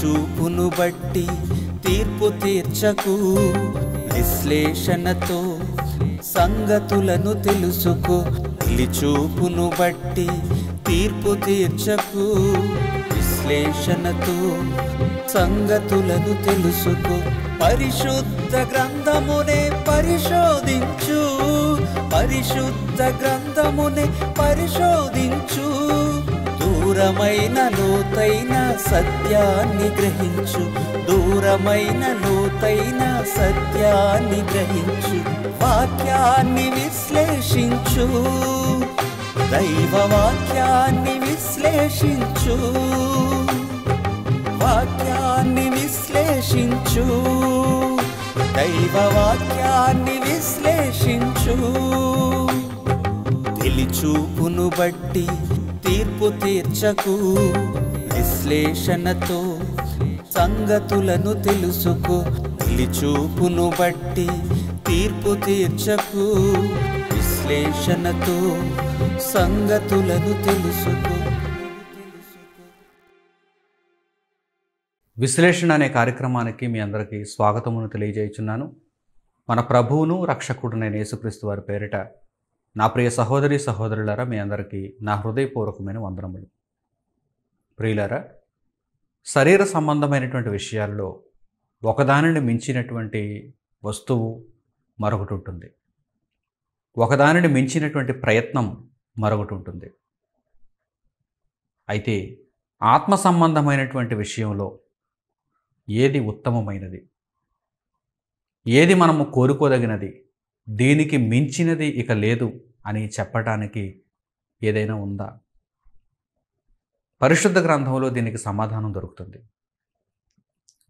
చూపును బట్టి తీర్పు తీర్చకు, విశ్లేషణతో సంగతులను తెలుసుకో. చూపును బట్టి తీర్పు తీర్చకు, విశ్లేషణతో సంగతులను తెలుసుకో. పరిశుద్ధ గ్రంథమునే పరిశోధించు, పరిశుద్ధ గ్రంథమునే పరిశోధించు. దూరమైన లోతైన సత్యాన్ని గ్రహించు, దూరమైన లోతైన సత్యాన్ని గ్రహించు. వాక్యాన్ని విశ్లేషించు, దైవ వాక్యాన్ని విశ్లేషించు, వాక్యాన్ని విశ్లేషించు, దైవ వాక్యాన్ని విశ్లేషించు. చూపును బట్టి తీర్పు తీర్చకు, విశ్లేషణతో సంగతులను తెలుసుకో. చూపును బట్టి తీర్పు తీర్చకు, విశ్లేషణతో సంగతులను తెలుసుకో. విశ్లేషణ అనే కార్యక్రమానికి మీ అందరికీ స్వాగతమును తెలియజేయుచున్నాను. మన ప్రభువును రక్షకుడునైన యేసుక్రీస్తు వారి పేరిట నా ప్రియ సహోదరి సహోదరులారా, మీ అందరికీ నా హృదయపూర్వకమైన వందనములు. ప్రియులారా, శరీర సంబంధమైనటువంటి విషయాల్లో ఒకదానిని మించినటువంటి వస్తువు మరొకటి ఉంటుంది, ఒకదానిని మించినటువంటి ప్రయత్నం మరొకటి ఉంటుంది. అయితే ఆత్మ సంబంధమైనటువంటి విషయంలో ఏది ఉత్తమమైనది, ఏది మనము కోరుకోదగినది, దీనికి మించినది ఇక లేదు అని చెప్పడానికి ఏదైనా ఉందా? పరిశుద్ధ గ్రంథంలో దీనికి సమాధానం దొరుకుతుంది.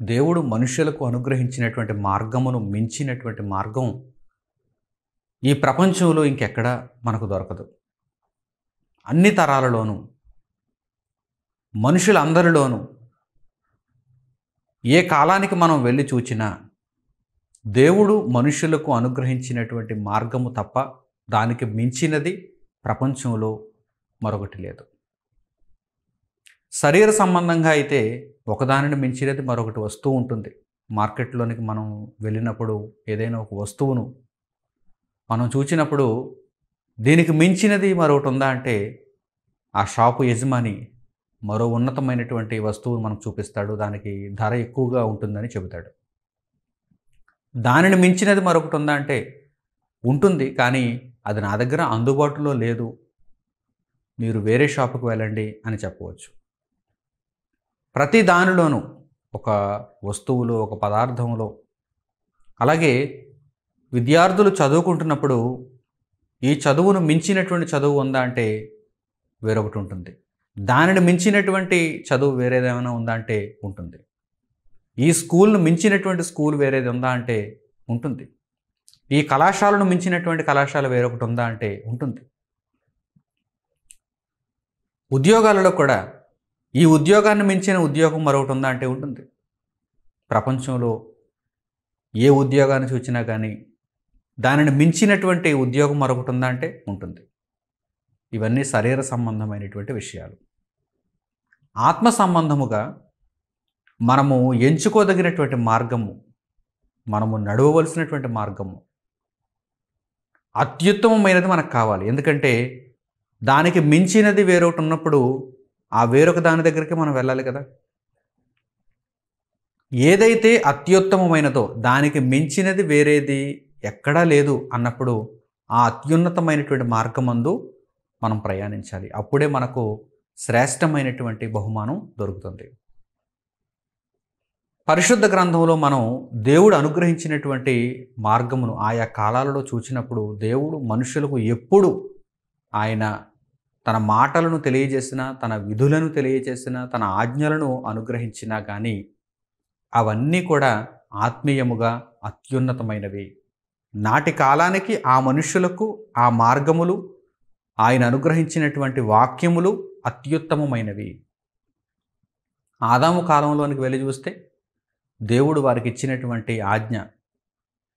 దేవుడు మనుషులకు అనుగ్రహించినటువంటి మార్గమును మించినటువంటి మార్గం ఈ ప్రపంచంలో ఇంకెక్కడా మనకు దొరకదు. అన్ని తరాలలోనూ, మనుషులందరిలోనూ, ఏ కాలానికి మనం వెళ్ళి చూచినా దేవుడు మనుషులకు అనుగ్రహించినటువంటి మార్గము తప్ప దానికి మించినది ప్రపంచంలో మరొకటి లేదు. శరీర సంబంధంగా అయితే ఒకదానిని మించినది మరొకటి వస్తువు ఉంటుంది. మార్కెట్లోనికి మనం వెళ్ళినప్పుడు ఏదైనా ఒక వస్తువును మనం చూచినప్పుడు దీనికి మించినది మరొకటి ఉందా అంటే ఆ షాపు యజమాని మరో ఉన్నతమైనటువంటి వస్తువును మనకు చూపిస్తాడు, దానికి ధర ఎక్కువగా ఉంటుందని చెబుతాడు. దానిని మించినది మరొకటి ఉందా అంటే ఉంటుంది, కానీ అది నా దగ్గర అందుబాటులో లేదు, మీరు వేరే షాపుకు వెళ్ళండి అని చెప్పవచ్చు. ప్రతి దానిలోనూ, ఒక వస్తువులో, ఒక పదార్థంలో, అలాగే విద్యార్థులు చదువుకుంటున్నప్పుడు ఈ చదువును మించినటువంటి చదువు ఉందా అంటే వేరొకటి ఉంటుంది, దానిని మించినటువంటి చదువు వేరేదేమైనా ఉందా అంటే ఉంటుంది. ఈ స్కూల్ను మించినటువంటి స్కూల్ వేరేది ఉందా అంటే ఉంటుంది. ఈ కళాశాలను మించినటువంటి కళాశాల వేరొకటి ఉందా అంటే ఉంటుంది. ఉద్యోగాలలో కూడా ఈ ఉద్యోగాన్ని మించిన ఉద్యోగం మరొకటి ఉందా అంటే ఉంటుంది. ప్రపంచంలో ఏ ఉద్యోగాన్ని చూసినా కానీ దానిని మించినటువంటి ఉద్యోగం మరొకటి ఉందా అంటే ఉంటుంది. ఇవన్నీ శరీర సంబంధమైనటువంటి విషయాలు. ఆత్మ సంబంధముగా మనము ఎంచుకోదగినటువంటి మార్గము, మనము నడవవలసినటువంటి మార్గము అత్యుత్తమమైనది మనకు కావాలి. ఎందుకంటే దానికి మించినది వేరొకటి ఉన్నప్పుడు ఆ వేరొక దాని దగ్గరికి మనం వెళ్ళాలి కదా. ఏదైతే అత్యుత్తమమైనదో దానికి మించినది వేరేది ఎక్కడా లేదు అన్నప్పుడు ఆ అత్యున్నతమైనటువంటి మార్గమందు మనం ప్రయాణించాలి. అప్పుడే మనకు శ్రేష్టమైనటువంటి బహుమానం దొరుకుతుంది. పరిశుద్ధ గ్రంథంలో మనం దేవుడు అనుగ్రహించినటువంటి మార్గమును ఆయా కాలాలలో చూచినప్పుడు దేవుడు మనుషులకు ఎప్పుడు ఆయన తన మాటలను తెలియజేసినా, తన విధులను తెలియజేసినా, తన ఆజ్ఞలను అనుగ్రహించినా కానీ అవన్నీ కూడా ఆత్మీయముగా అత్యున్నతమైనవి. నాటి కాలానికి ఆ మనుషులకు ఆ మార్గములు, ఆయన అనుగ్రహించినటువంటి వాక్యములు అత్యుత్తమమైనవి. ఆదాము కాలంలోనికి వెళ్ళి చూస్తే దేవుడు వారికి ఇచ్చినటువంటి ఆజ్ఞ,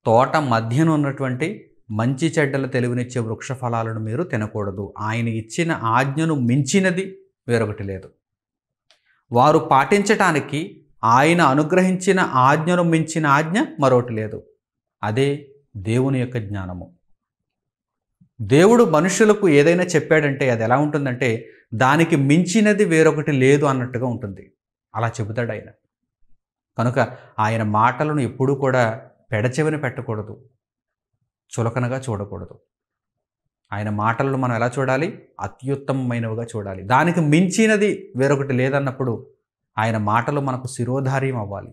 తోట మధ్యన ఉన్నటువంటి మంచి చెడ్డల తెలివినిచ్చే వృక్ష ఫలాలను మీరు తినకూడదు. ఆయన ఇచ్చిన ఆజ్ఞను మించినది వేరొకటి లేదు. వారు పాటించటానికి ఆయన అనుగ్రహించిన ఆజ్ఞను మించిన ఆజ్ఞ మరొకటి లేదు. అదే దేవుని యొక్క జ్ఞానము. దేవుడు మనుషులకు ఏదైనా చెప్పాడంటే అది ఎలా ఉంటుందంటే దానికి మించినది వేరొకటి లేదు అన్నట్టుగా ఉంటుంది. అలా చెబుతాడు ఆయన. కనుక ఆయన మాటలను ఎప్పుడూ కూడా పెడచెవిన పెట్టకూడదు, చులకనగా చూడకూడదు. ఆయన మాటలను మనం ఎలా చూడాలి? అత్యుత్తమమైనవిగా చూడాలి. దానికి మించినది వేరొకటి లేదన్నప్పుడు ఆయన మాటలు మనకు శిరోధార్యం అవ్వాలి.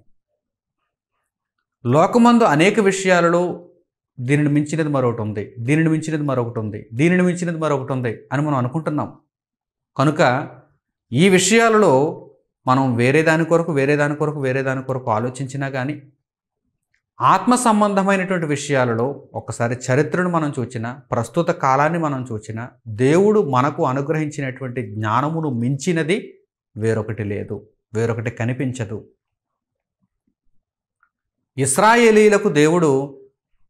లోకమందు అనేక విషయాలలో దీనిని మించినది మరొకటి ఉంది, దీనిని మించినది మరొకటి ఉంది, దీనిని మించినది మరొకటి ఉంది అని మనం అనుకుంటున్నాం. కనుక ఈ విషయాలలో మనం వేరే దాని కొరకు ఆలోచించినా కానీ ఆత్మ సంబంధమైనటువంటి విషయాలలో ఒక్కసారి చరిత్రను మనం చూచినా, ప్రస్తుత కాలాన్ని మనం చూచినా, దేవుడు మనకు అనుగ్రహించినటువంటి జ్ఞానమును మించినది వేరొకటి లేదు, వేరొకటి కనిపించదు. ఇశ్రాయేలీలకు దేవుడు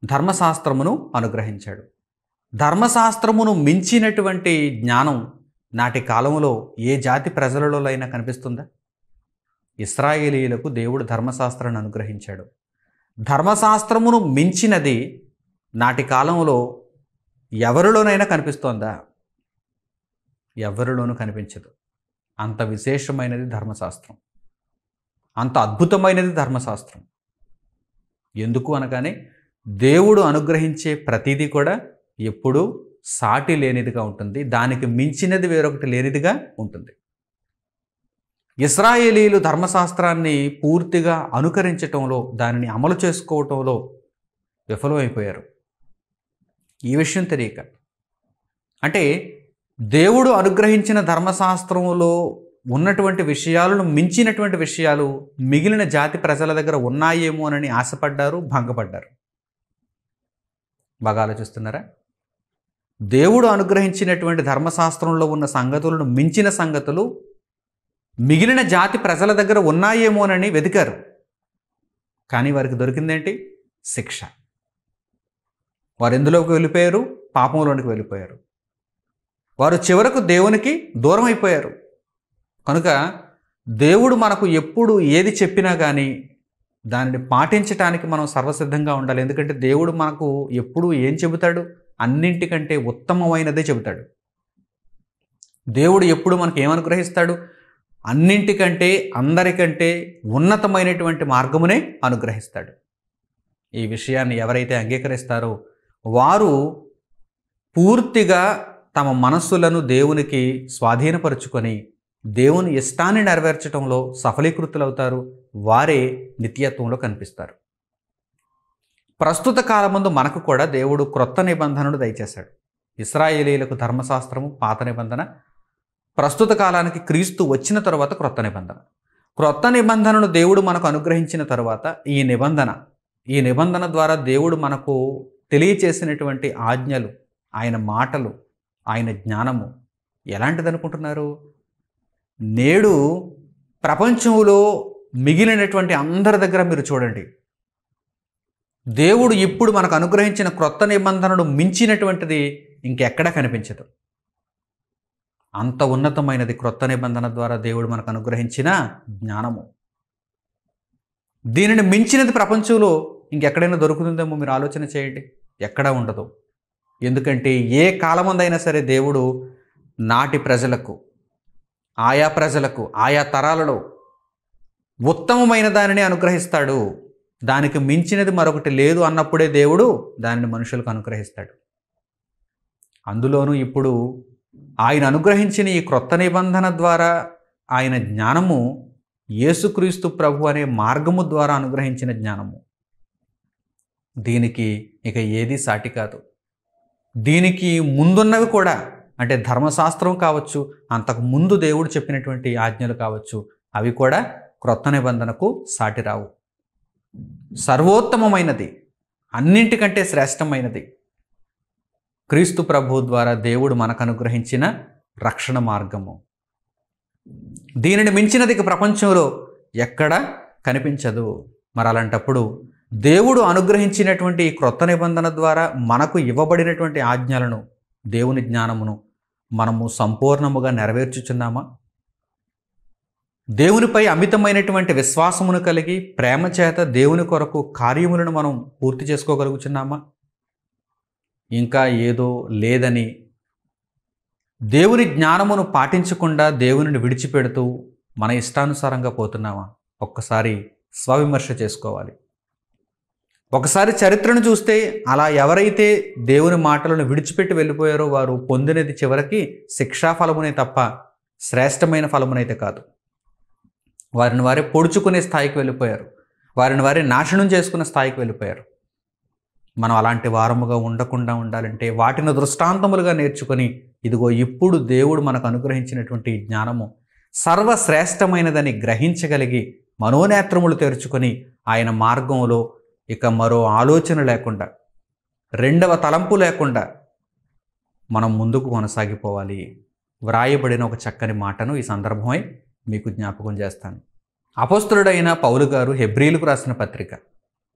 ధర్మశాస్త్రమును అనుగ్రహించాడు. ధర్మశాస్త్రమును మించినటువంటి జ్ఞానం నాటి కాలంలో ఏ జాతి ప్రజలలో అయినా కనిపిస్తుందా? ఇశ్రాయేలీలకు దేవుడు ధర్మశాస్త్రాన్ని అనుగ్రహించాడు. ధర్మశాస్త్రమును మించినది నాటి కాలంలో ఎవరిలోనైనా కనిపిస్తోందా? ఎవరిలోనూ కనిపించదు. అంత విశేషమైనది ధర్మశాస్త్రం, అంత అద్భుతమైనది ధర్మశాస్త్రం. ఎందుకు అనగానే దేవుడు అనుగ్రహించే ప్రతిదీ కూడా ఎప్పుడూ సాటి లేనిదిగా ఉంటుంది, దానికి మించినది వేరొకటి లేనిదిగా ఉంటుంది. ఇశ్రాయేలీలు ధర్మశాస్త్రాన్ని పూర్తిగా అనుకరించటంలో, దానిని అమలు చేసుకోవటంలో విఫలమైపోయారు. ఈ విషయం తెలియక, అంటే దేవుడు అనుగ్రహించిన ధర్మశాస్త్రంలో ఉన్నటువంటి విషయాలను మించినటువంటి విషయాలు మిగిలిన జాతి ప్రజల దగ్గర ఉన్నాయేమోనని ఆశపడ్డారు, భంగపడ్డారు. బాగా ఆలోచిస్తున్నారా? దేవుడు అనుగ్రహించినటువంటి ధర్మశాస్త్రంలో ఉన్న సంగతులను మించిన సంగతులు మిగిలిన జాతి ప్రజల దగ్గర ఉన్నాయేమోనని వెతికారు. కానీ వారికి దొరికిందేంటి? శిక్ష. వారు ఎందులోకి వెళ్ళిపోయారు? పాపంలోనికి వెళ్ళిపోయారు. వారు చివరకు దేవునికి దూరం అయిపోయారు. కనుక దేవుడు మనకు ఎప్పుడు ఏది చెప్పినా కానీ దానిని పాటించటానికి మనం సర్వసిద్ధంగా ఉండాలి. ఎందుకంటే దేవుడు మనకు ఎప్పుడు ఏం చెబుతాడు? అన్నింటికంటే ఉత్తమమైనదే చెబుతాడు. దేవుడు ఎప్పుడు మనకు ఏమనుగ్రహిస్తాడు? అన్నింటికంటే, అందరికంటే ఉన్నతమైనటువంటి మార్గమునే అనుగ్రహిస్తాడు. ఈ విషయాన్ని ఎవరైతే అంగీకరిస్తారో వారు పూర్తిగా తమ మనస్సులను దేవునికి స్వాధీనపరుచుకొని దేవుని ఇష్టాన్ని నెరవేర్చడంలో సఫలీకృతులవుతారు. వారే నిత్యత్వంలో కనిపిస్తారు. ప్రస్తుత కాలమందు మనకు కూడా దేవుడు క్రొత్త నిబంధనను దయచేశాడు. ఇశ్రాయేలీలకు ధర్మశాస్త్రము పాత నిబంధన, ప్రస్తుత కాలానికి క్రీస్తు వచ్చిన తర్వాత క్రొత్త నిబంధన. క్రొత్త నిబంధనను దేవుడు మనకు అనుగ్రహించిన తర్వాత ఈ నిబంధన ద్వారా దేవుడు మనకు తెలియచేసినటువంటి ఆజ్ఞలు, ఆయన మాటలు, ఆయన జ్ఞానము ఎలాంటిది అనుకుంటున్నారు? నేడు ప్రపంచంలో మిగిలినటువంటి అందరి దగ్గర మీరు చూడండి, దేవుడు ఇప్పుడు మనకు అనుగ్రహించిన క్రొత్త నిబంధనను మించినటువంటిది ఇంకెక్కడా కనిపించదు. అంత ఉన్నతమైనది క్రొత్త నిబంధన ద్వారా దేవుడు మనకు అనుగ్రహించిన జ్ఞానము. దీనిని మించినది ప్రపంచంలో ఇంకెక్కడైనా దొరుకుతుందేమో మీరు ఆలోచన చేయండి. ఎక్కడా ఉండదు. ఎందుకంటే ఏ కాలమందైనా సరే దేవుడు నాటి ప్రజలకు, ఆయా ప్రజలకు, ఆయా తరాలలో ఉత్తమమైన దానిని అనుగ్రహిస్తాడు. దానికి మించినది మరొకటి లేదు అన్నప్పుడే దేవుడు దానిని మనుషులకు అనుగ్రహిస్తాడు. అందులోనూ ఇప్పుడు ఆయన అనుగ్రహించిన ఈ క్రొత్త నిబంధన ద్వారా ఆయన జ్ఞానము యేసుక్రీస్తు ప్రభు అనే మార్గము ద్వారా అనుగ్రహించిన జ్ఞానము. దీనికి ఇక ఏది సాటి కాదు. దీనికి ముందున్నవి కూడా, అంటే ధర్మశాస్త్రం కావచ్చు, అంతకు ముందు దేవుడు చెప్పినటువంటి ఆజ్ఞలు కావచ్చు, అవి కూడా క్రొత్త నిబంధనకు సాటి రావు. సర్వోత్తమమైనది, అన్నింటికంటే శ్రేష్టమైనది క్రీస్తు ప్రభు ద్వారా దేవుడు మనకు అనుగ్రహించిన రక్షణ మార్గము. దీనిని మించినది ప్రపంచంలో ఎక్కడా కనిపించదు. మరి అలాంటప్పుడు దేవుడు అనుగ్రహించినటువంటి ఈ క్రొత్త నిబంధన ద్వారా మనకు ఇవ్వబడినటువంటి ఆజ్ఞలను, దేవుని జ్ఞానమును మనము సంపూర్ణముగా నెరవేర్చుచున్నామా? దేవునిపై అమితమైనటువంటి విశ్వాసమును కలిగి ప్రేమ చేత దేవుని కొరకు కార్యములను మనం పూర్తి చేసుకోగలుగుతున్నామా? ఇంకా ఏదో లేదని దేవుని జ్ఞానమును పాటించకుండా దేవునిని విడిచిపెడుతూ మన ఇష్టానుసారంగా పోతున్నామా? ఒక్కసారి స్వవిమర్శ చేసుకోవాలి. ఒకసారి చరిత్రను చూస్తే అలా ఎవరైతే దేవుని మాటలను విడిచిపెట్టి వెళ్ళిపోయారో వారు పొందినది చివరికి శిక్షా ఫలమునే తప్ప శ్రేష్టమైన ఫలమునైతే కాదు. వారిని వారే పొడుచుకునే స్థాయికి వెళ్ళిపోయారు. వారిని వారే నాశనం చేసుకునే స్థాయికి వెళ్ళిపోయారు. మనం అలాంటి వారముగా ఉండకుండా ఉండాలంటే వాటిని దృష్టాంతములుగా నేర్చుకొని ఇదిగో ఇప్పుడు దేవుడు మనకు అనుగ్రహించినటువంటి జ్ఞానము సర్వశ్రేష్టమైనదని గ్రహించగలిగి మనోనేత్రములు తెరుచుకొని ఆయన మార్గంలో ఇక మరో ఆలోచన లేకుండా, రెండవ తలంపు లేకుండా మనం ముందుకు కొనసాగిపోవాలి. వ్రాయబడిన ఒక చక్కని మాటను ఈ సందర్భమై మీకు జ్ఞాపకం చేస్తాను. అపోస్తలుడైన పౌలు గారు హెబ్రీలకు రాసిన పత్రిక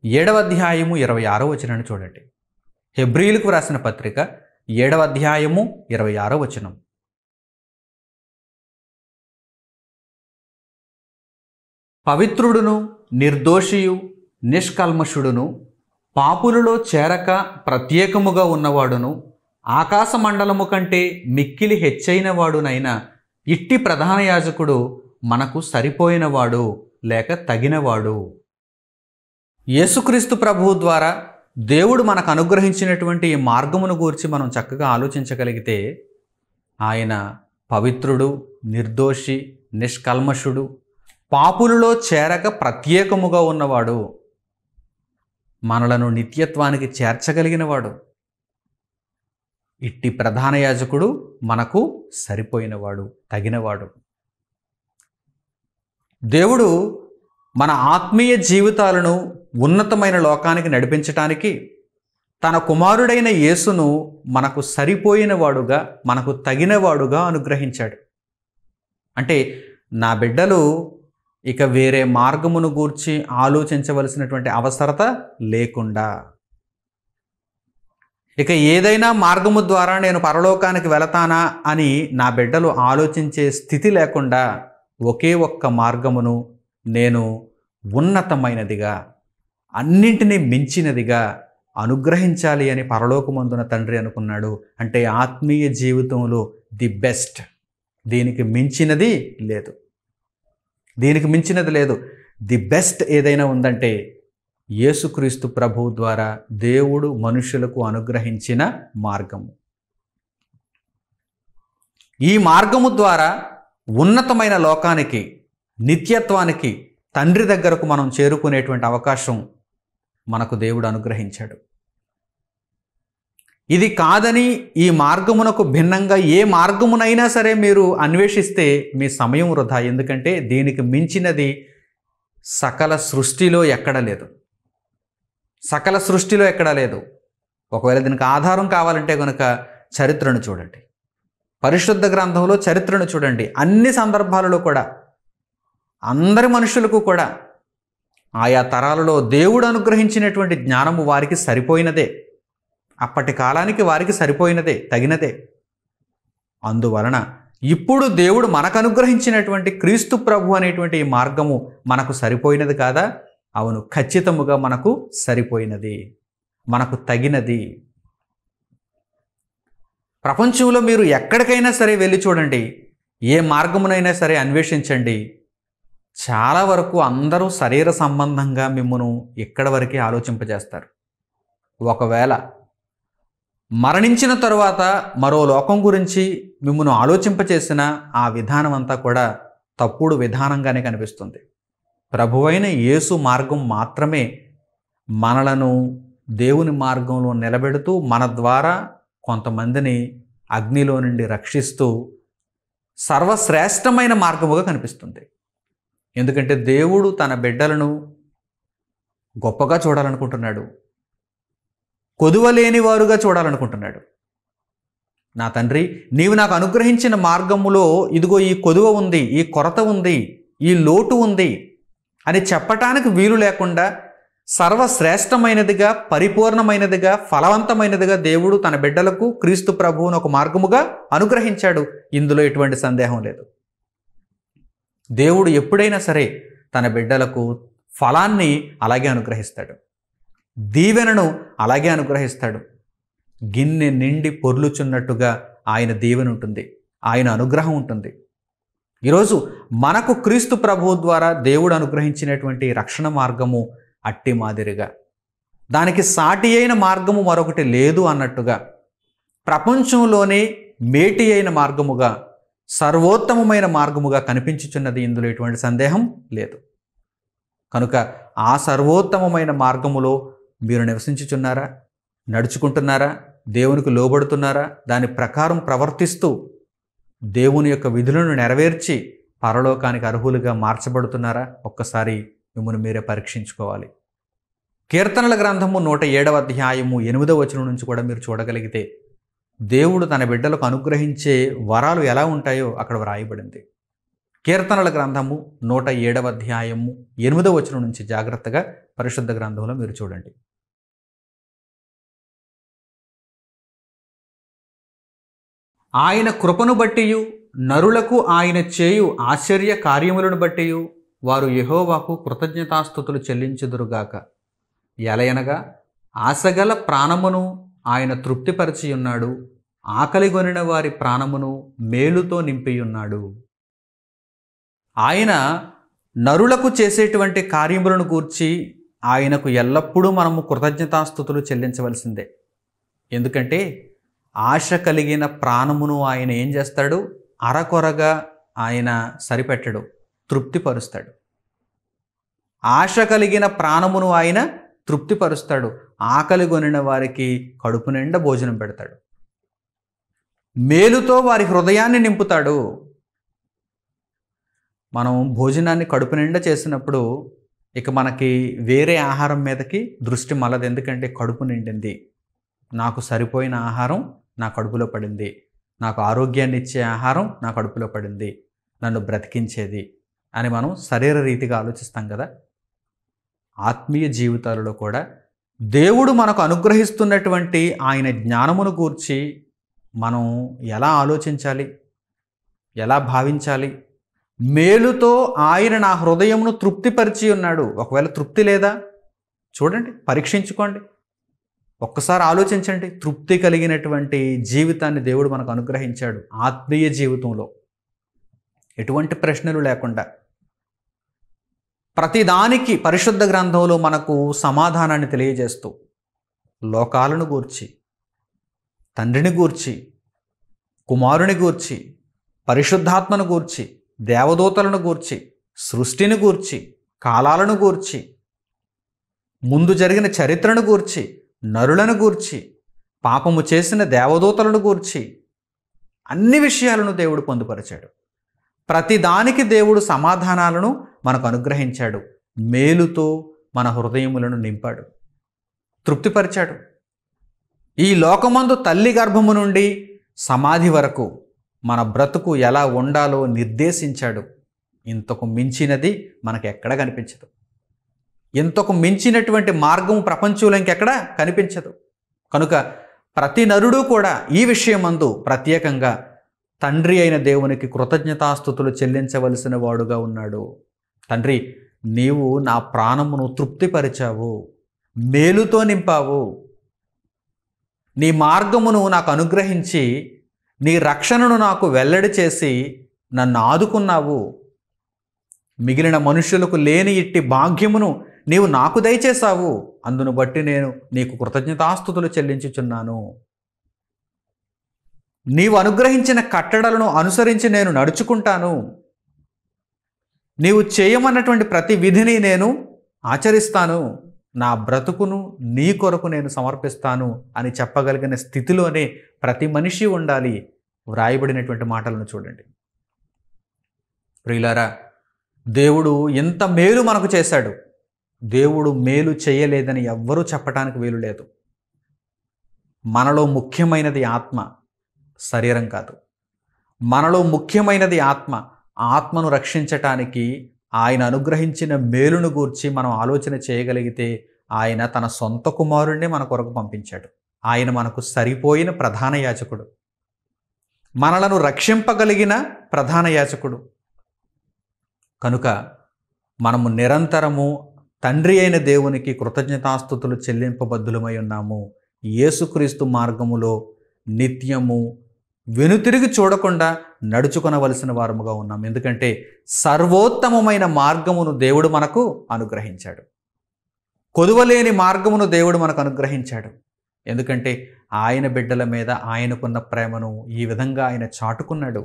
7వ అధ్యాయము 26వ వచనాన్ని చూడండి. హెబ్రీలకు రాసిన పత్రిక 7వ అధ్యాయము 26వ వచనం. పవిత్రుడును నిర్దోషియు నిష్కల్మషుడును పాపులలో చేరక ప్రత్యేకముగా ఉన్నవాడును ఆకాశ మండలము కంటే మిక్కిలి హెచ్చైన వాడునైన ఇట్టి ప్రధాన యాజకుడు మనకు సరిపోయినవాడు లేక తగినవాడు. యేసుక్రీస్తు ప్రభువు ద్వారా దేవుడు మనకు అనుగ్రహించినటువంటి ఈ మార్గమును గూర్చి మనం చక్కగా ఆలోచించగలిగితే ఆయన పవిత్రుడు, నిర్దోషి, నిష్కల్మషుడు, పాపులలో చేరక ప్రత్యేకముగా ఉన్నవాడు, మనలను నిత్యత్వానికి చేర్చగలిగినవాడు. ఇట్టి ప్రధాన యాజకుడు మనకు సరిపోయినవాడు, తగినవాడు. దేవుడు మన ఆత్మీయ జీవితాలను ఉన్నతమైన లోకానికి నడిపించటానికి తన కుమారుడైన యేసును మనకు సరిపోయినవాడుగా, మనకు తగినవాడుగా అనుగ్రహించాడు. అంటే నా బిడ్డలు ఇక వేరే మార్గమును గూర్చి ఆలోచించవలసినటువంటి అవసరత లేకుండా, ఇక ఏదైనా మార్గము ద్వారా నేను పరలోకానికి వెళతానా అని నా బిడ్డలు ఆలోచించే స్థితి లేకుండా ఒకే ఒక్క మార్గమును నేను ఉన్నతమైనదిగా, అన్నింటినీ మించినదిగా అనుగ్రహించాలి అని పరలోకమందున తండ్రి అనుకున్నాడు. అంటే ఆత్మీయ జీవితంలో ది బెస్ట్, దీనికి మించినది లేదు, దీనికి మించినది లేదు. ది బెస్ట్ ఏదైనా ఉందంటే యేసుక్రీస్తు ప్రభువు ద్వారా దేవుడు మనుషులకు అనుగ్రహించిన మార్గము. ఈ మార్గము ద్వారా ఉన్నతమైన లోకానికి, నిత్యత్వానికి, తండ్రి దగ్గరకు మనం చేరుకునేటువంటి అవకాశం మనకు దేవుడు అనుగ్రహించాడు. ఇది కాదని ఈ మార్గమునకు భిన్నంగా ఏ మార్గమునైనా సరే మీరు అన్వేషిస్తే మీ సమయం వృధా. ఎందుకంటే దీనికి మించినది సకల సృష్టిలో ఎక్కడ లేదు, సకల సృష్టిలో ఎక్కడా లేదు. ఒకవేళ దీనికి ఆధారం కావాలంటే కనుక చరిత్రను చూడండి, పరిశుద్ధ గ్రంథంలో చరిత్రను చూడండి. అన్ని సందర్భాలలో కూడా అందరి మనుషులకు కూడా ఆయా తరాలలో దేవుడు అనుగ్రహించినటువంటి జ్ఞానము వారికి సరిపోయినదే, అప్పటి కాలానికి వారికి సరిపోయినదే, తగినదే. అందువలన ఇప్పుడు దేవుడు మనకు అనుగ్రహించినటువంటి క్రీస్తు ప్రభు అనేటువంటి ఈ మార్గము మనకు సరిపోయినది కాదా? అవును, ఖచ్చితముగా మనకు సరిపోయినది, మనకు తగినది. ప్రపంచంలో మీరు ఎక్కడికైనా సరే వెళ్ళి చూడండి, ఏ మార్గమునైనా సరే అన్వేషించండి, చాలా వరకు అందరూ శరీర సంబంధంగా మిమ్మను ఇక్కడి వరకే ఆలోచింపజేస్తారు. ఒకవేళ మరణించిన తరువాత మరో లోకం గురించి మిమ్మల్ని ఆలోచింపచేసిన ఆ విధానం అంతా కూడా తప్పుడు విధానంగానే కనిపిస్తుంది. ప్రభువైన యేసు మార్గం మాత్రమే మనలను దేవుని మార్గంలో నిలబెడుతూ మన ద్వారా కొంతమందిని అగ్నిలో నుండి రక్షిస్తూ సర్వశ్రేష్టమైన మార్గముగా కనిపిస్తుంది. ఎందుకంటే దేవుడు తన బిడ్డలను గొప్పగా చూడాలనుకుంటున్నాడు, కొదువలేని వారుగా చూడాలనుకుంటున్నాడు. నా తండ్రి, నీవు నాకు అనుగ్రహించిన మార్గములో ఇదిగో ఈ కొదువ ఉంది, ఈ కొరత ఉంది, ఈ లోటు ఉంది అని చెప్పటానికి వీలు లేకుండా సర్వశ్రేష్టమైనదిగా, పరిపూర్ణమైనదిగా, ఫలవంతమైనదిగా దేవుడు తన బిడ్డలకు క్రీస్తు ప్రభువును ఒక మార్గముగా అనుగ్రహించాడు. ఇందులో ఎటువంటి సందేహం లేదు. దేవుడు ఎప్పుడైనా సరే తన బిడ్డలకు ఫలాన్ని అలాగే అనుగ్రహిస్తాడు, దీవెనను అలాగే అనుగ్రహిస్తాడు. గిన్నె నిండి పొర్లుచున్నట్టుగా ఆయన దీవెన ఉంటుంది, ఆయన అనుగ్రహం ఉంటుంది. ఈరోజు మనకు క్రీస్తు ప్రభువు ద్వారా దేవుడు అనుగ్రహించినటువంటి రక్షణ మార్గము అట్టి మాదిరిగా, దానికి సాటి అయిన మార్గము మరొకటి లేదు అన్నట్టుగా, ప్రపంచంలోనే మేటి అయిన మార్గముగా, సర్వోత్తమమైన మార్గముగా కనిపించుచున్నది. ఇందులో ఎటువంటి సందేహం లేదు. కనుక ఆ సర్వోత్తమమైన మార్గములో మీరు నివసించుచున్నారా? నడుచుకుంటున్నారా? దేవునికి లోబడుతున్నారా? దాని ప్రకారం ప్రవర్తిస్తూ దేవుని యొక్క విధులను నెరవేర్చి పరలోకానికి అర్హులుగా మార్చబడుతున్నారా? ఒక్కసారి మిమ్మల్ని మీరే పరీక్షించుకోవాలి. కీర్తనల గ్రంథము 107వ అధ్యాయము 8వ వచనం నుంచి కూడా మీరు చూడగలిగితే దేవుడు తన బిడ్డలకు అనుగ్రహించే వరాలు ఎలా ఉంటాయో అక్కడ వ్రాయబడింది. కీర్తనల గ్రంథము 107వ అధ్యాయము 8వ వచనం నుంచి జాగ్రత్తగా పరిశుద్ధ గ్రంథంలో మీరు చూడండి. ఆయన కృపను బట్టియు నరులకు ఆయన చేయు ఆశ్చర్య కార్యములను బట్టియు వారు యెహోవాకు కృతజ్ఞతాస్తుతులు చెల్లించుదురుగాక. ఎలయనగా ఆశగల ప్రాణమును ఆయన తృప్తిపరిచి ఉన్నాడు, ఆకలిగొనిన వారి ప్రాణమును మేలుతో నింపియున్నాడు. ఆయన నరులకు చేసేటువంటి కార్యములను గూర్చి ఆయనకు ఎల్లప్పుడూ మనము కృతజ్ఞతాస్తుతులు చెల్లించవలసిందే. ఎందుకంటే ఆశ కలిగిన ప్రాణమును ఆయన ఏం చేస్తాడు? అరకొరగా ఆయన సరిపెట్టడు, తృప్తిపరుస్తాడు. ఆశ కలిగిన ప్రాణమును ఆయన తృప్తిపరుస్తాడు, ఆకలి కొనిన వారికి కడుపు నిండా భోజనం పెడతాడు, మేలుతో వారి హృదయాన్ని నింపుతాడు. మనం భోజనాన్ని కడుపు నిండా చేసినప్పుడు ఇక మనకి వేరే ఆహారం మీదకి దృష్టి మళ్ళదు. ఎందుకంటే కడుపు నిండింది, నాకు సరిపోయిన ఆహారం నా కడుపులో పడింది, నాకు ఆరోగ్యాన్ని ఇచ్చే ఆహారం నా కడుపులో పడింది, నన్ను బ్రతికించేది అని మనం శరీర రీతిగా ఆలోచిస్తాం కదా. ఆత్మీయ జీవితాలలో కూడా దేవుడు మనకు అనుగ్రహిస్తున్నటువంటి ఆయన జ్ఞానమును గూర్చి మనం ఎలా ఆలోచించాలి, ఎలా భావించాలి? మేలుతో ఆయన నా హృదయమును తృప్తిపరిచి ఉన్నాడు. ఒకవేళ తృప్తి లేదా చూడండి, పరీక్షించుకోండి, ఒక్కసారి ఆలోచించండి. తృప్తి కలిగినటువంటి జీవితాన్ని దేవుడు మనకు అనుగ్రహించాడు. ఆత్మీయ జీవితంలో ఎటువంటి ప్రశ్నలు లేకుండా ప్రతిదానికి పరిశుద్ధ గ్రంథంలో మనకు సమాధానాన్ని తెలియజేస్తూ లోకాలను గూర్చి, తండ్రిని గూర్చి, కుమారుని గూర్చి, పరిశుద్ధాత్మను గూర్చి, దేవదూతలను గూర్చి, సృష్టిని గూర్చి, కాలాలను గూర్చి, ముందు జరిగిన చరిత్రను గూర్చి, నరులను గూర్చి, పాపము చేసిన దేవదూతలను గూర్చి అన్ని విషయాలను దేవుడు పొందుపరిచాడు. ప్రతిదానికి దేవుడు సమాధానాలను మనకు అనుగ్రహించాడు. మేలుతో మన హృదయములను నింపాడు, తృప్తిపరిచాడు. ఈ లోకమందు తల్లి గర్భము నుండి సమాధి వరకు మన బ్రతుకు ఎలా ఉండాలో నిర్దేశించాడు. ఇంతకు మించినది మనకు ఎక్కడ కనిపించదు. ఇంతకు మించినటువంటి మార్గం ప్రపంచంలో ఇంకెక్కడ కనిపించదు. కనుక ప్రతి నరుడు కూడా ఈ విషయమందు ప్రత్యేకంగా తండ్రి అయిన దేవునికి కృతజ్ఞతాస్తుతులు చెల్లించవలసిన వాడుగా ఉన్నాడు. తండ్రి, నీవు నా ప్రాణమును తృప్తిపరిచావు, మేలుతో నింపావు, నీ మార్గమును నాకు అనుగ్రహించి నీ రక్షణను నాకు వెల్లడి చేసి నన్ను ఆదుకున్నావు. మిగిలిన మనుషులకు లేని ఇట్టి భాగ్యమును నీవు నాకు దయచేశావు. అందును బట్టి నేను నీకు కృతజ్ఞతాస్తుతులు చెల్లించుచున్నాను. నీవు అనుగ్రహించిన కట్టడలను అనుసరించి నేను నడుచుకుంటాను. నీవు చేయమన్నటువంటి ప్రతి విధిని నేను ఆచరిస్తాను. నా బ్రతుకును నీ కొరకు నేను సమర్పిస్తాను అని చెప్పగలిగిన స్థితిలోనే ప్రతి మనిషి ఉండాలి. వ్రాయబడినటువంటి మాటలను చూడండి. ప్రియులారా, దేవుడు ఎంత మేలు మనకు చేశాడు. దేవుడు మేలు చేయలేదని ఎవ్వరూ చెప్పటానికి వీలు లేదు. మనలో ముఖ్యమైనది ఆత్మ, శరీరం కాదు. మనలో ముఖ్యమైనది ఆత్మ. ఆత్మను రక్షించటానికి ఆయన అనుగ్రహించిన మేలును గూర్చి మనం ఆలోచన చేయగలిగితే ఆయన తన సొంత కుమారుణ్ణి మన కొరకు పంపించాడు. ఆయన మనకు సరిపోయిన ప్రధాన యాజకుడు, మనలను రక్షింపగలిగిన ప్రధాన యాజకుడు. కనుక మనము నిరంతరము తండ్రి అయిన దేవునికి కృతజ్ఞతాస్తుతులు చెల్లింపబద్ధులమై ఉన్నాము. యేసుక్రీస్తు మార్గములో నిత్యము వెనుతిరిగి చూడకుండా నడుచుకొనవలసిన వారముగా ఉన్నాం. ఎందుకంటే సర్వోత్తమమైన మార్గమును దేవుడు మనకు అనుగ్రహించాడు. కొదువలేని మార్గమును దేవుడు మనకు అనుగ్రహించాడు. ఎందుకంటే ఆయన బిడ్డల మీద ఆయనకున్న ప్రేమను ఈ విధంగా ఆయన చాటుకున్నాడు.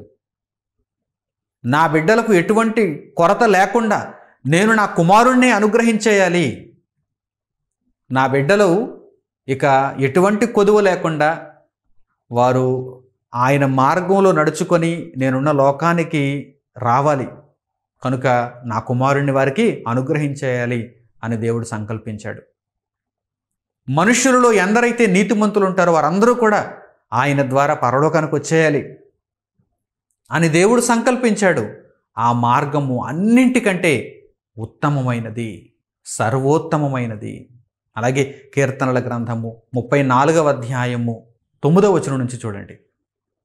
నా బిడ్డలకు ఎటువంటి కొరత లేకుండా నేను నా కుమారుణ్ణి అనుగ్రహించేయాలి. నా బిడ్డలు ఇక ఎటువంటి కొదువ లేకుండా వారు ఆయన మార్గంలో నడుచుకొని నేనున్న లోకానికి రావాలి. కనుక నా కుమారుణ్ణి వారికి అనుగ్రహించేయాలి అని దేవుడు సంకల్పించాడు. మనుష్యులలో ఎందరైతే నీతిమంతులు ఉంటారో వారందరూ కూడా ఆయన ద్వారా పరలోకానికి వచ్చేయాలి అని దేవుడు సంకల్పించాడు. ఆ మార్గము అన్నింటికంటే ఉత్తమమైనది, సర్వోత్తమమైనది. అలాగే కీర్తనల గ్రంథము 34వ అధ్యాయము 9వ వచనం నుంచి చూడండి.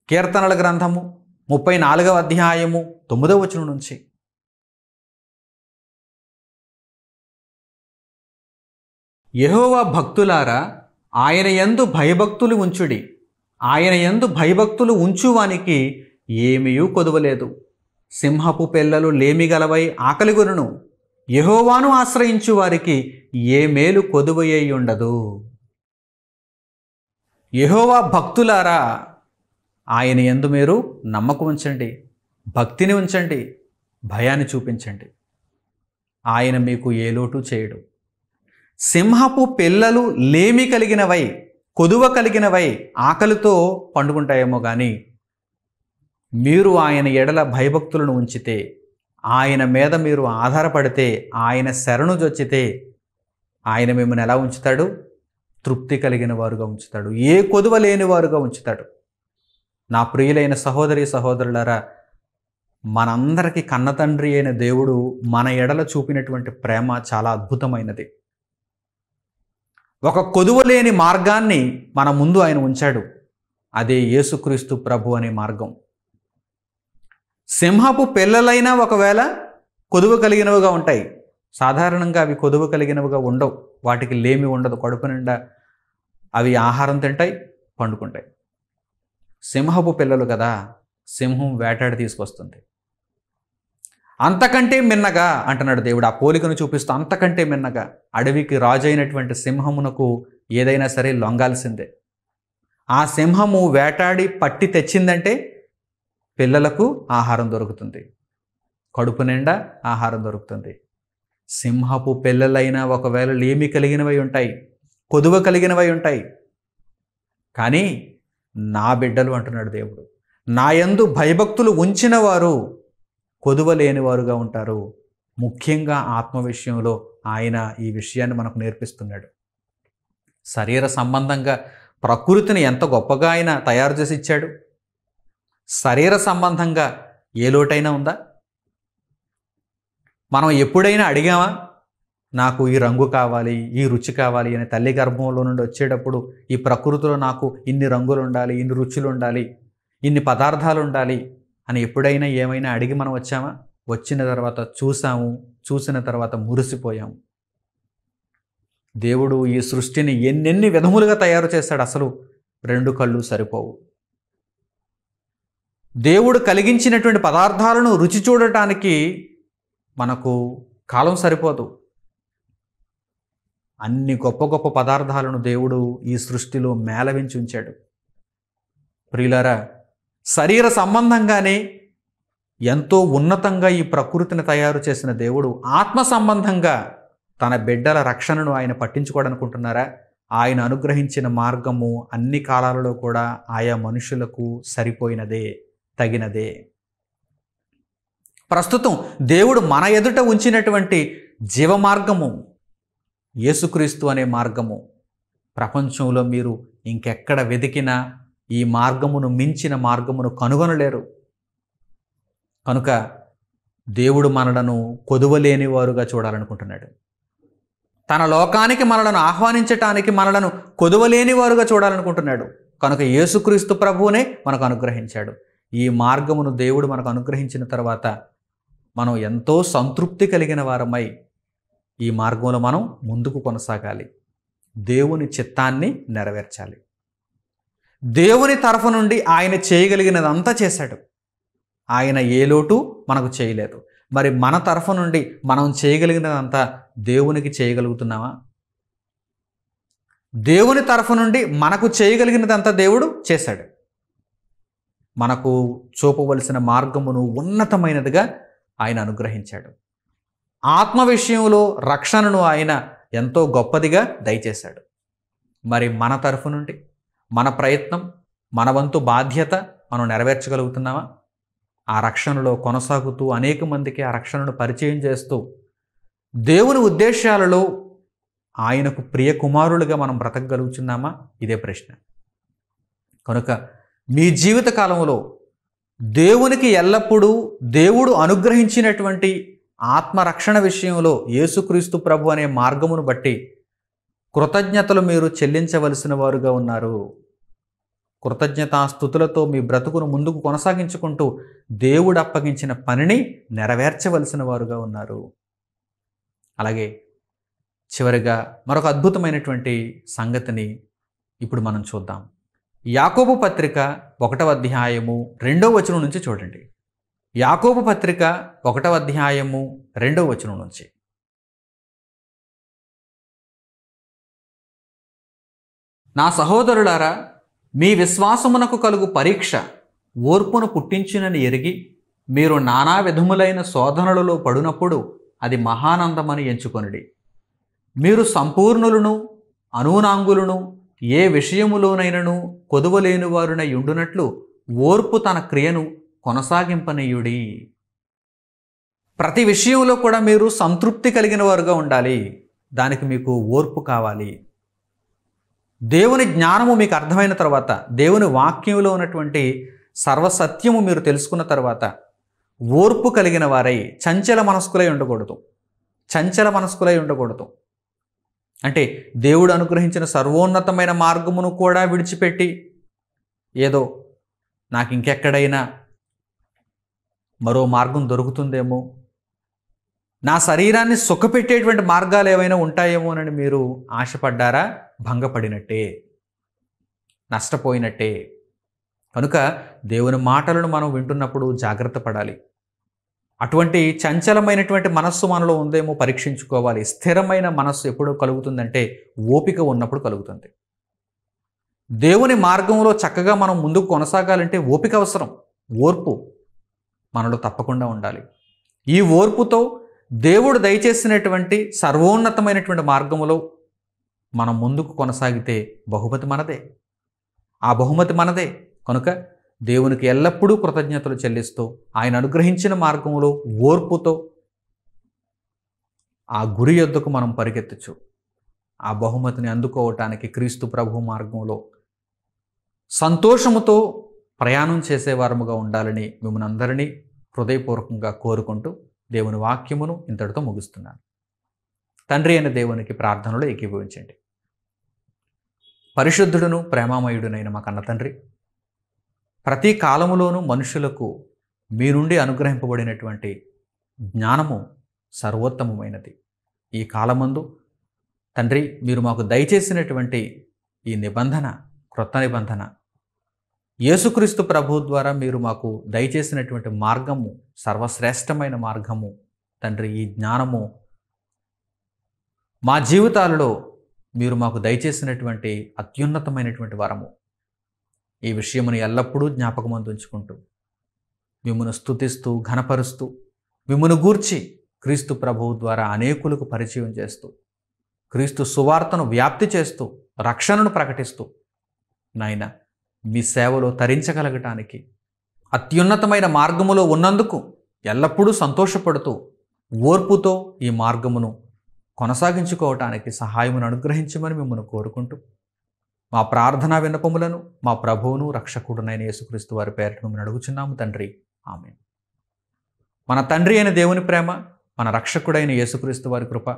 కీర్తనల గ్రంథము 34వ అధ్యాయము 9వ వచనం నుంచి, యెహోవా భక్తులారా ఆయన యందు భయభక్తులు ఉంచుడి. ఆయన యందు భయభక్తులు ఉంచువానికి ఏమీయూ కొదువలేదు. సింహపు పిల్లలు లేమిగలవై ఆకలిగొనును. యెహోవాను ఆశ్రయించు వారికి ఏ మేలు కొదువయ్యి ఉండదు. యెహోవా భక్తులారా ఆయన యందు మీరు నమ్మకం ఉంచండి, భక్తిని ఉంచండి, భయాన్ని చూపించండి. ఆయన మీకు ఏ లోటు చేయడు. సింహపు పిల్లలు లేమి కలిగినవై, కొదువ కలిగినవై ఆకలితో పండుకుంటాయేమో కానీ మీరు ఆయన ఎడల భయభక్తులను ఉంచితే, ఆయన మీద మీరు ఆధారపడితే, ఆయన శరణు జొచ్చితే ఆయన మిమ్మల్ని ఎలా ఉంచుతాడు? తృప్తి కలిగిన వారుగా ఉంచుతాడు, ఏ కొదువ లేని వారుగా ఉంచుతాడు. నా ప్రియులైన సహోదరి సహోదరులారా, మనందరికీ కన్నతండ్రి అయిన దేవుడు మన ఎడల చూపినటువంటి ప్రేమ చాలా అద్భుతమైనది. ఒక కొదువలేని మార్గాన్ని మన ముందు ఆయన ఉంచాడు. అదే యేసుక్రీస్తు ప్రభు అనే మార్గం. సింహపు పిల్లలైనా ఒకవేళ కొదువ కలిగినవిగా ఉంటాయి. సాధారణంగా అవి కొదువ కలిగినవిగా ఉండవు. వాటికి లేమి ఉండదు. కడుపు నిండా అవి ఆహారం తింటాయి, పండుకుంటాయి. సింహపు పిల్లలు కదా, సింహం వేటాడి తీసుకొస్తుంది. అంతకంటే మిన్నగా అంటున్నాడు దేవుడు. ఆ పోలికను చూపిస్తూ అంతకంటే మిన్నగా అడవికి రాజు అయినటువంటి సింహమునకు ఏదైనా సరే లొంగాల్సిందే. ఆ సింహము వేటాడి పట్టి తెచ్చిందంటే పిల్లలకు ఆహారం దొరుకుతుంది, కడుపు నిండా ఆహారం దొరుకుతుంది. సింహపు పిల్లలైనా ఒకవేళ లేమి కలిగినవై ఉంటాయి, కొదువ కలిగినవై ఉంటాయి. కానీ నా బిడ్డలు అంటున్నాడు దేవుడు, నా యందు భయభక్తులు ఉంచిన వారు కొదువ లేనివారుగా ఉంటారు. ముఖ్యంగా ఆత్మ విషయంలో ఆయన ఈ విషయాన్ని మనకు నేర్పిస్తున్నాడు. శరీర సంబంధంగా ప్రకృతిని ఎంత గొప్పగా ఆయన తయారు చేసి ఇచ్చాడు. శరీర సంబంధంగా ఏ లోటైనా ఉందా? మనం ఎప్పుడైనా అడిగామా, నాకు ఈ రంగు కావాలి, ఈ రుచి కావాలి అని? తల్లి గర్భంలో నుండి వచ్చేటప్పుడు ఈ ప్రకృతిలో నాకు ఇన్ని రంగులు ఉండాలి, ఇన్ని రుచులు ఉండాలి, ఇన్ని పదార్థాలు ఉండాలి అని ఎప్పుడైనా ఏమైనా అడిగి మనం వచ్చామా? వచ్చిన తర్వాత చూసాము, చూసిన తర్వాత మురిసిపోయాము. దేవుడు ఈ సృష్టిని ఎన్నెన్ని విధములుగా తయారు చేశాడు. అసలు 2 కళ్ళు సరిపోవు. దేవుడు కలిగించినటువంటి పదార్థాలను రుచి చూడటానికి మనకు కాలం సరిపోదు. అన్ని గొప్ప గొప్ప పదార్థాలను దేవుడు ఈ సృష్టిలో మేళవించి ఉంచాడు. ప్రియులారా, శరీర సంబంధంగానే ఎంతో ఉన్నతంగా ఈ ప్రకృతిని తయారు చేసిన దేవుడు ఆత్మ సంబంధంగా తన బిడ్డల రక్షణను ఆయన పట్టించుకోవాలనుకుంటున్నారా? ఆయన అనుగ్రహించిన మార్గము అన్ని కాలాలలో కూడా ఆయా మనుషులకు సరిపోయినదే, తగినదే. ప్రస్తుతం దేవుడు మన ఎదుట ఉంచినటువంటి జీవమార్గము యేసుక్రీస్తు అనే మార్గము. ప్రపంచంలో మీరు ఇంకెక్కడ వెతికినా ఈ మార్గమును మించిన మార్గమును కనుగొనలేరు. కనుక దేవుడు మనలను కొదువలేని వారుగా చూడాలనుకుంటున్నాడు. తన లోకానికి మనలను ఆహ్వానించటానికి మనలను కొదువలేని వారుగా చూడాలనుకుంటున్నాడు. కనుక యేసుక్రీస్తు ప్రభువునే మనకు అనుగ్రహించాడు. ఈ మార్గమును దేవుడు మనకు అనుగ్రహించిన తర్వాత మనం ఎంతో సంతృప్తి కలిగిన వారమై ఈ మార్గంలో మనం ముందుకు కొనసాగాలి. దేవుని చిత్తాన్ని నెరవేర్చాలి. దేవుని తరఫు నుండి ఆయన చేయగలిగినదంతా చేశాడు. ఆయన ఏ లోటు మనకు చేయలేదు. మరి మన తరఫు నుండి మనం చేయగలిగినదంతా దేవునికి చేయగలుగుతున్నామా? దేవుని తరఫు నుండి మనకు చేయగలిగినదంతా దేవుడు చేశాడు. మనకు చూపవలసిన మార్గమును ఉన్నతమైనదిగా ఆయన అనుగ్రహించాడు. ఆత్మ విషయంలో రక్షణను ఆయన ఎంతో గొప్పదిగా దయచేశాడు. మరి మన తరఫు నుండి మన ప్రయత్నం, మన వంతు బాధ్యత మనం నెరవేర్చగలుగుతున్నామా? ఆ రక్షణలో కొనసాగుతూ అనేక మందికి ఆ రక్షణను పరిచయం చేస్తూ దేవుని ఉద్దేశాలలో ఆయనకు ప్రియ కుమారులుగా మనం బ్రతకగలుగుతున్నామా? ఇదే ప్రశ్న. కనుక మీ జీవిత కాలంలో దేవునికి ఎల్లప్పుడూ దేవుడు అనుగ్రహించినటువంటి ఆత్మరక్షణ విషయంలో యేసుక్రీస్తు ప్రభు అనే మార్గమును బట్టి కృతజ్ఞతలు మీరు చెల్లించవలసిన వారుగా ఉన్నారు. కృతజ్ఞతాస్తుతులతో మీ బ్రతుకును ముందుకు కొనసాగించుకుంటూ దేవుడు అప్పగించిన పనిని నెరవేర్చవలసిన వారుగా ఉన్నారు. అలాగే చివరిగా మరొక అద్భుతమైనటువంటి సంగతిని ఇప్పుడు మనం చూద్దాం. యాకోబు పత్రిక 1వ అధ్యాయము 2వ వచనం నుంచి చూడండి. యాకోబు పత్రిక 1వ అధ్యాయము 2వ వచనం నుంచి. నా సహోదరులారా, మీ విశ్వాసమునకు కలుగు పరీక్ష ఓర్పును పుట్టించునని ఎరిగి మీరు నానా విధములైన శోధనలలో పడినప్పుడు అది మహానందమని ఎంచుకొనుడి. మీరు సంపూర్ణులను అనూనాంగులను ఏ విషయములోనైనను కొదువలేని వారునై ఉండునట్లు ఓర్పు తన క్రియను కొనసాగింపనీయుడి. ప్రతి విషయంలో కూడా మీరు సంతృప్తి కలిగిన వారుగా ఉండాలి. దానికి మీకు ఓర్పు కావాలి. దేవుని జ్ఞానము మీకు అర్థమైన తర్వాత, దేవుని వాక్యంలో ఉన్నటువంటి సర్వసత్యము మీరు తెలుసుకున్న తర్వాత ఓర్పు కలిగిన వారై చంచల మనస్కులై ఉండకూడదు. అంటే దేవుడు అనుగ్రహించిన సర్వోన్నతమైన మార్గమును కూడా విడిచిపెట్టి ఏదో నాకు ఇంకెక్కడైనా మరో మార్గం దొరుకుతుందేమో, నా శరీరాన్ని సుఖపెట్టేటువంటి మార్గాలు ఏవైనా ఉంటాయేమోనని మీరు ఆశపడ్డారా? భంగపడినట్టే, నష్టపోయినట్టే. కనుక దేవుని మాటలను మనం వింటున్నప్పుడు జాగ్రత్త పడాలి. అటువంటి చంచలమైనటువంటి మనస్సు మనలో ఉందేమో పరీక్షించుకోవాలి. స్థిరమైన మనస్సు ఎప్పుడు కలుగుతుందంటే ఓపిక ఉన్నప్పుడు కలుగుతుంది. దేవుని మార్గంలో చక్కగా మనం ముందుకు కొనసాగాలంటే ఓపిక అవసరం. ఓర్పు మనలో తప్పకుండా ఉండాలి. ఈ ఓర్పుతో దేవుడు దయచేసినటువంటి సర్వోన్నతమైనటువంటి మార్గములో మనం ముందుకు కొనసాగితే బహుమతి మనదే. ఆ బహుమతి మనదే. కనుక దేవునికి ఎల్లప్పుడూ కృతజ్ఞతలు చెల్లిస్తూ ఆయన అనుగ్రహించిన మార్గంలో ఓర్పుతో ఆ గురి యొద్దకు మనం పరిగెత్తచ్చు. ఆ బహుమతిని అందుకోవటానికి క్రీస్తు ప్రభు మార్గంలో సంతోషముతో ప్రయాణం చేసేవారముగా ఉండాలని మిమ్మల్ని అందరినీ హృదయపూర్వకంగా కోరుకుంటూ దేవుని వాక్యమును ఇంతటితో ముగిస్తున్నాను. తండ్రి అయిన దేవునికి ప్రార్థనలో ఏకీభవించండి. పరిశుద్ధుడును ప్రేమామయుడునైన మా కన్న తండ్రి, ప్రతి కాలములోనూ మనుషులకు మీ నుండి అనుగ్రహింపబడినటువంటి జ్ఞానము సర్వోత్తమమైనది. ఈ కాలమందు తండ్రి మీరు మాకు దయచేసినటువంటి ఈ నిబంధన, క్రొత్త నిబంధన, యేసుక్రీస్తు ప్రభు ద్వారా మీరు మాకు దయచేసినటువంటి మార్గము సర్వశ్రేష్టమైన మార్గము. తండ్రి, ఈ జ్ఞానము మా జీవితాలలో మీరు మాకు దయచేసినటువంటి అత్యున్నతమైనటువంటి వరము. ఈ విషయమును ఎల్లప్పుడూ జ్ఞాపకమందు ఉంచుకుంటూ మిమ్మును స్తుతిస్తూ ఘనపరుస్తూ మిమ్మును గూర్చి క్రీస్తు ప్రభువు ద్వారా అనేకులకు పరిచయం చేస్తూ క్రీస్తు సువార్తను వ్యాప్తి చేస్తూ రక్షణను ప్రకటిస్తూ నాయన మీ సేవలో తరించగలగటానికి అత్యున్నతమైన మార్గములో ఉన్నందుకు ఎల్లప్పుడూ సంతోషపడుతూ ఓర్పుతో ఈ మార్గమును కొనసాగించుకోవటానికి సహాయమును అనుగ్రహించమని మిమ్మల్ని కోరుకుంటూ మా ప్రార్థనా విన్నపములను మా ప్రభువును రక్షకుడునైన యేసుక్రీస్తు వారి పేరిట మిమ్మల్ని అడుగుచున్నాము తండ్రి. ఆమేన్. మన తండ్రి అయిన దేవుని ప్రేమ, మన రక్షకుడైన యేసుక్రీస్తు వారి కృప,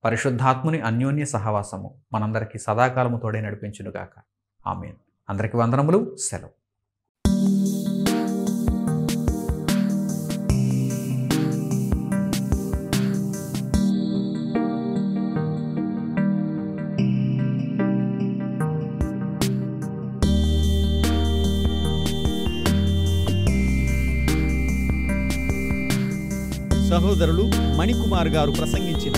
పరిశుద్ధాత్ముని అన్యోన్య సహవాసము మనందరికీ సదాకాలము తోడే నడిపించునుగాక. ఆమేన్. అందరికీ వందనములు. సెలవు. సహోదరులు మణికుమార్ గారు ప్రసంగించిన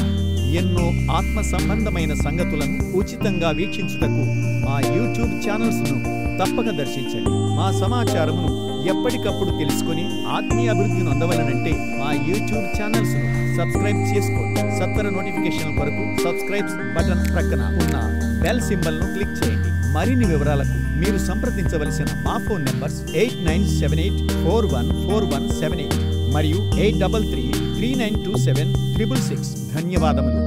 ఎన్నో ఆత్మ సంబంధమైన సంగతులను ఉచితంగా వీక్షించుటకు మా యూట్యూబ్ ఛానల్స్ను తప్పక దర్శించండి. మా సమాచారమును ఎప్పటికప్పుడు తెలుసుకొని ఆత్మీయ అభివృద్ధిని అందవలనంటే మా యూట్యూబ్ ఛానల్స్ను సబ్స్క్రైబ్ చేసుకోండి. సత్వర నోటిఫికేషన్ కొరకు సబ్స్క్రైబ్ బటన్ ప్రక్కన ఉన్న బెల్ సింబల్ను క్లిక్ చేయండి. మరిన్ని వివరాలకు మీరు సంప్రదించవలసిన మా ఫోన్ నంబర్స్ 8978414178 మరియు 8333927666. ధన్యవాదములు.